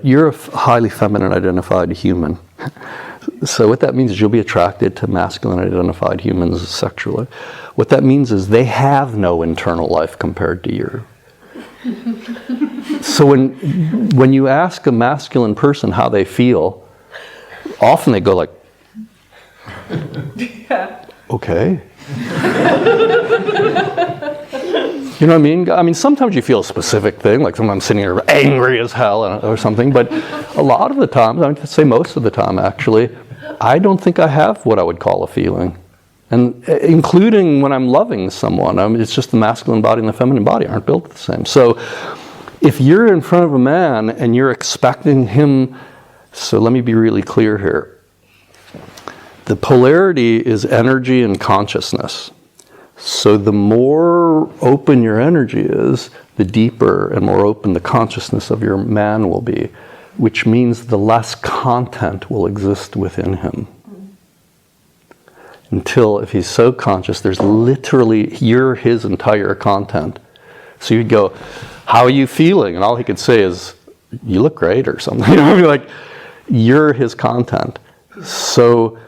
You're a highly feminine identified human. So what that means is you'll be attracted to masculine identified humans sexually. What that means is they have no internal life compared to yours. So when you ask a masculine person how they feel, often they go like, okay. You know what I mean? I mean, sometimes you feel a specific thing, like sometimes I'm sitting here angry as hell or something, but a lot of the times, I would say most of the time actually, I don't think I have what I would call a feeling. And including when I'm loving someone, I mean, it's just the masculine body and the feminine body aren't built the same. So if you're in front of a man and you're expecting him, so let me be really clear here. The polarity is energy and consciousness. So the more open your energy is, the deeper and more open the consciousness of your man will be, which means the less content will exist within him. Until, if he's so conscious, there's literally, you're his entire content. So you'd go, how are you feeling? And all he could say is, you look great or something. You know what I mean? Like, you're his content. So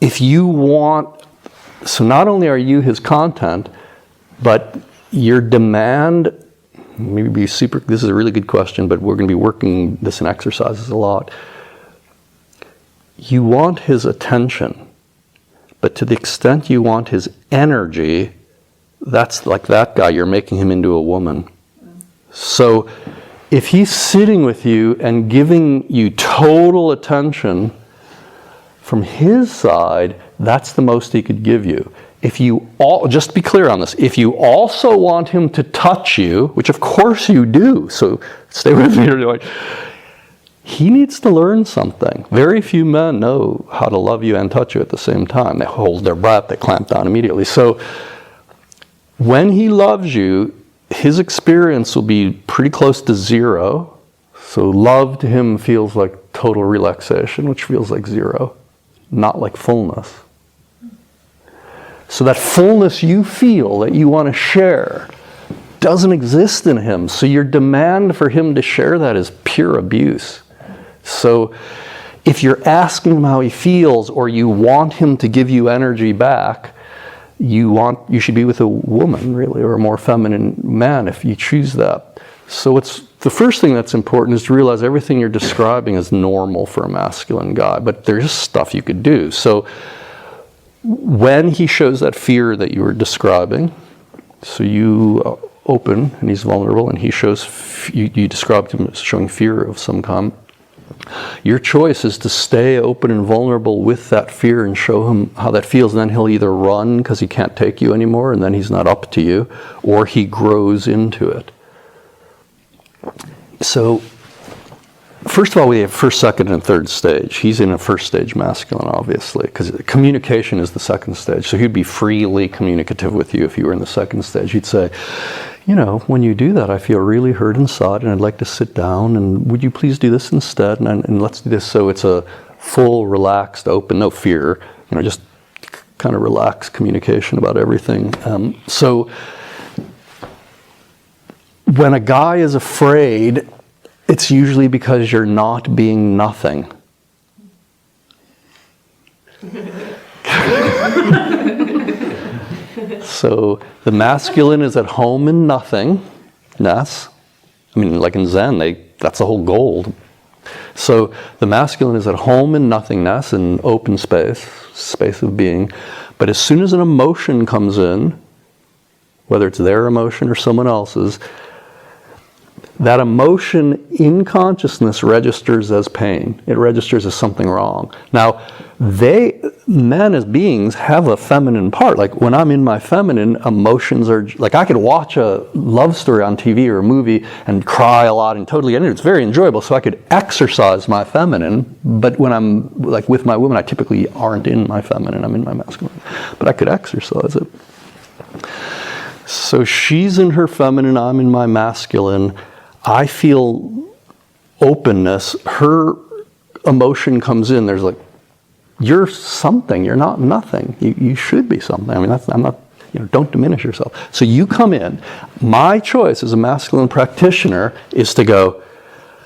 if you want, so not only are you his content, but your demand, maybe be super, this is a really good question, but we're going to be working this in exercises a lot. You want his attention, but to the extent you want his energy, that's like that guy, you're making him into a woman. So if he's sitting with you and giving you total attention from his side, that's the most he could give you. If you all, just be clear on this, if you also want him to touch you, which of course you do, so stay with me here, he needs to learn something. Very few men know how to love you and touch you at the same time. They hold their breath, they clamp down immediately. So when he loves you, his experience will be pretty close to zero. So love to him feels like total relaxation, which feels like zero, not like fullness. So that fullness you feel that you want to share doesn't exist in him. So your demand for him to share that is pure abuse. So if you're asking him how he feels or you want him to give you energy back, you should be with a woman, really, or a more feminine man if you choose that. So it's the first thing that's important is to realize everything you're describing is normal for a masculine guy, but there's stuff you could do. So when he shows that fear that you were describing, so you open and he's vulnerable and he shows, you described him as showing fear of some kind, your choice is to stay open and vulnerable with that fear and show him how that feels. And then he'll either run because he can't take you anymore and then he's not up to you, or he grows into it. So, first of all, we have first, second, and third stage. He's in a first stage masculine, obviously, because communication is the second stage. So he'd be freely communicative with you if you were in the second stage. He'd say, you know, when you do that, I feel really hurt inside and I'd like to sit down and would you please do this instead? And let's do this. So it's a full, relaxed, open, no fear, you know, just kind of relaxed communication about everything. So when a guy is afraid, it's usually because you're not being nothing. So the masculine is at home in nothingness. I mean, like in Zen, that's the whole goal. So the masculine is at home in nothingness, in open space of being. But as soon as an emotion comes in, whether it's their emotion or someone else's, that emotion in consciousness registers as pain. It registers as something wrong. Now, men as beings have a feminine part. Like when I'm in my feminine, emotions are, like I could watch a love story on TV or a movie and cry a lot and totally get it. It's very enjoyable, so I could exercise my feminine, but when I'm like with my woman, I typically aren't in my feminine, I'm in my masculine. But I could exercise it. So she's in her feminine, I'm in my masculine. I feel openness, her emotion comes in, there's like, you're something, you're not nothing. You should be something. I mean, I'm not don't diminish yourself. So you come in. My choice as a masculine practitioner is to go,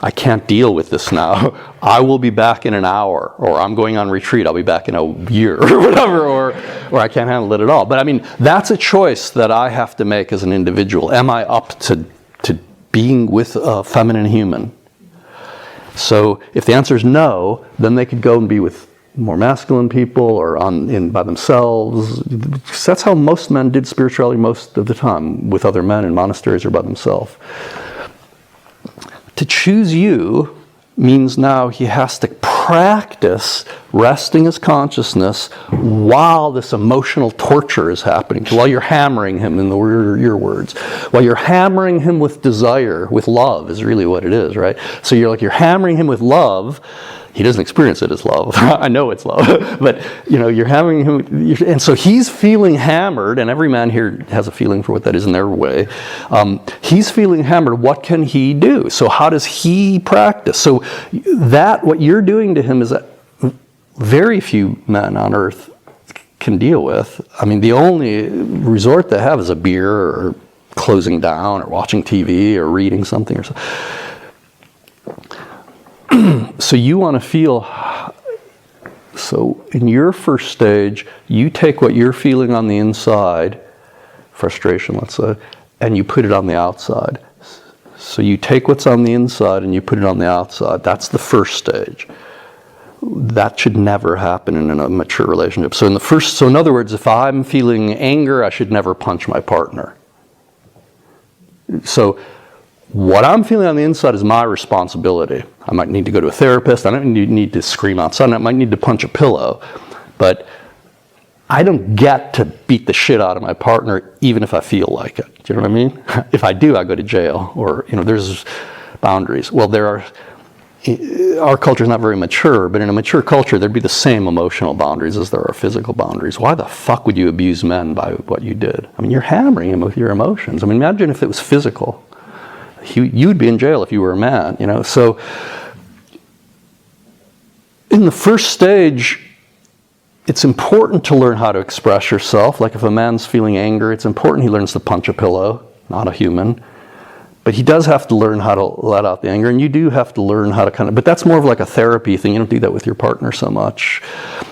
I can't deal with this now. I will be back in an hour, or I'm going on retreat. I'll be back in a year, or whatever, or I can't handle it at all. But I mean, that's a choice that I have to make as an individual. Am I up to being with a feminine human? So if the answer is no, then they could go and be with more masculine people or by themselves. That's how most men did spirituality most of the time, with other men in monasteries or by themselves. To choose you means now he has to practice resting his consciousness while this emotional torture is happening, while you're hammering him, in your words, while you're hammering him with desire, with love is really what it is, right? So you're hammering him with love. He doesn't experience it as love. I know it's love, but you're hammering him, and so he's feeling hammered. And every man here has a feeling for what that is in their way. He's feeling hammered. What can he do? So how does he practice? So what you're doing to him is that very few men on earth can deal with. I mean, the only resort they have is a beer, or closing down, or watching TV, or reading something, or so. So you want to feel, so in your first stage, you take what you're feeling on the inside, frustration, let's say, and you put it on the outside. So you take what's on the inside and you put it on the outside. That's the first stage. That should never happen in a mature relationship. So in other words, if I'm feeling anger, I should never punch my partner. So what I'm feeling on the inside is my responsibility. I might need to go to a therapist. I don't need to scream outside. I might need to punch a pillow. But I don't get to beat the shit out of my partner even if I feel like it. Do you know what I mean? If I do, I go to jail. Or, there's boundaries. Well, our culture is not very mature, but in a mature culture, there'd be the same emotional boundaries as there are physical boundaries. Why the fuck would you abuse men by what you did? I mean, you're hammering him with your emotions. I mean, imagine if it was physical. You'd be in jail if you were a man, So in the first stage, it's important to learn how to express yourself. Like if a man's feeling anger, it's important he learns to punch a pillow, not a human. But he does have to learn how to let out the anger, and you do have to learn how to but that's more of like a therapy thing. You don't do that with your partner so much.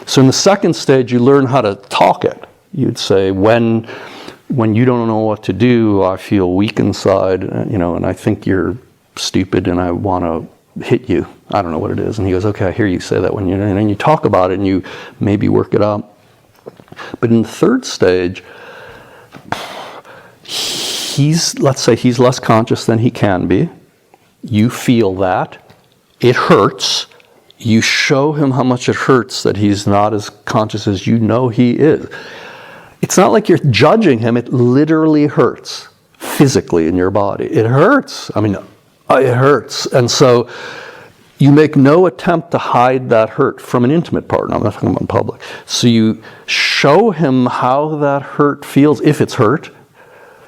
So in the second stage, you learn how to talk it. You'd say, when you don't know what to do, I feel weak inside, and I think you're stupid and I want to hit you. I don't know what it is. And he goes, okay, I hear you say that, and you talk about it and you maybe work it out. But in the third stage, let's say he's less conscious than he can be. You feel that. It hurts. You show him how much it hurts that he's not as conscious as you know he is. It's not like you're judging him. It literally hurts physically in your body. It hurts. I mean, it hurts. And so you make no attempt to hide that hurt from an intimate partner. I'm not talking about in public. So you show him how that hurt feels, if it's hurt.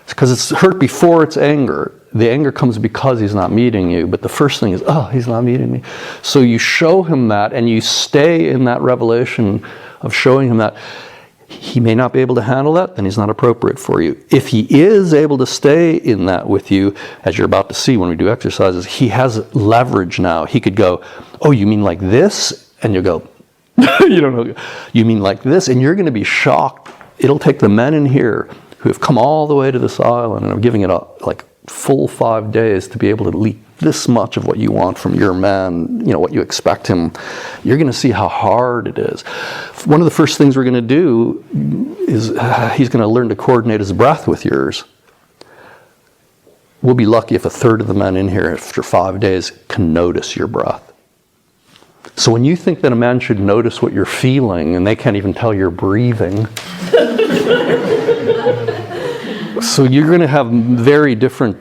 Because it's hurt before it's anger. The anger comes because he's not meeting you. But the first thing is, he's not meeting me. So you show him that, and you stay in that revelation of showing him that. He may not be able to handle that, then he's not appropriate for you. If he is able to stay in that with you, as you're about to see when we do exercises, he has leverage now. He could go, oh, you mean like this? And you'll go, you don't know. You mean like this? And you're going to be shocked. It'll take the men in here who have come all the way to this island and are giving it like full 5 days to be able to leak this much of what you want from your man, what you expect him. You're going to see how hard it is. One of the first things we're going to do is he's going to learn to coordinate his breath with yours. We'll be lucky if a third of the men in here after 5 days can notice your breath. So when you think that a man should notice what you're feeling and they can't even tell you're breathing, so you're going to have very different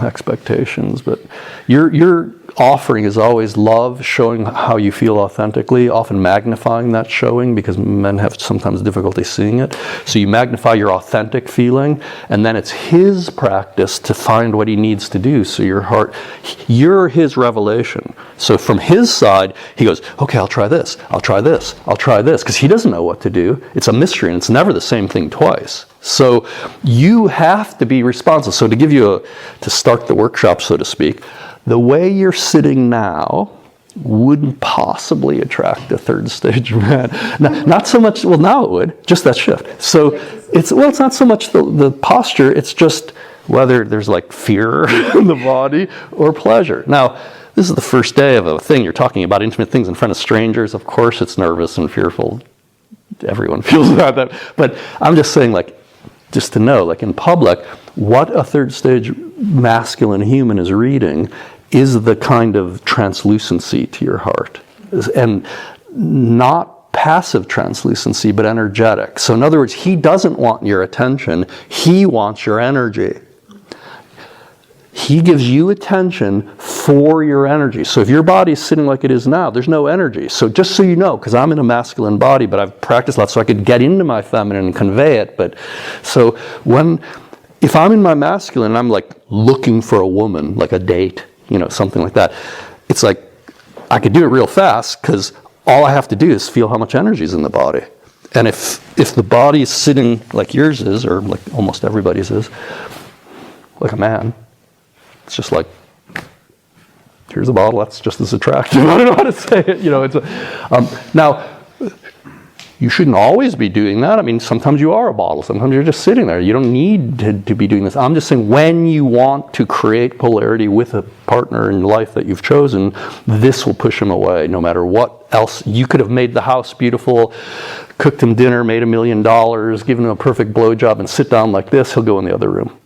expectations. But your offering is always love, showing how you feel authentically, often magnifying that showing, because men have sometimes difficulty seeing it. So you magnify your authentic feeling, and then it's his practice to find what he needs to do. So you're his revelation. So from his side, he goes, okay, I'll try this, I'll try this, I'll try this, because he doesn't know what to do. It's a mystery, and it's never the same thing twice. So you have to be responsive. So to start the workshop, so to speak, the way you're sitting now wouldn't possibly attract a third stage man. Not so much, well, now it would, just that shift. So it's not so much the posture, it's just whether there's like fear in the body or pleasure. Now, this is the first day of a thing. You're talking about intimate things in front of strangers. Of course it's nervous and fearful. Everyone feels about that. But I'm just saying, just to know, in public, what a third stage masculine human is reading is the kind of translucency to your heart. And not passive translucency, but energetic. So in other words, he doesn't want your attention, he wants your energy. He gives you attention for your energy. So if your body is sitting like it is now, there's no energy. So just so you know, because I'm in a masculine body, but I've practiced a lot so I could get into my feminine and convey it. But so if I'm in my masculine and I'm looking for a woman, like a date, something like that, it's like I could do it real fast because all I have to do is feel how much energy is in the body. And if the body is sitting like yours is, or like almost everybody's is, like a man, it's just like, here's a bottle, that's just as attractive. I don't know how to say it. Now, you shouldn't always be doing that. I mean, sometimes you are a bottle. Sometimes you're just sitting there. You don't need to be doing this. I'm just saying, when you want to create polarity with a partner in life that you've chosen, this will push him away, no matter what else. You could have made the house beautiful, cooked him dinner, made $1 million, given him a perfect blowjob, and sit down like this, he'll go in the other room.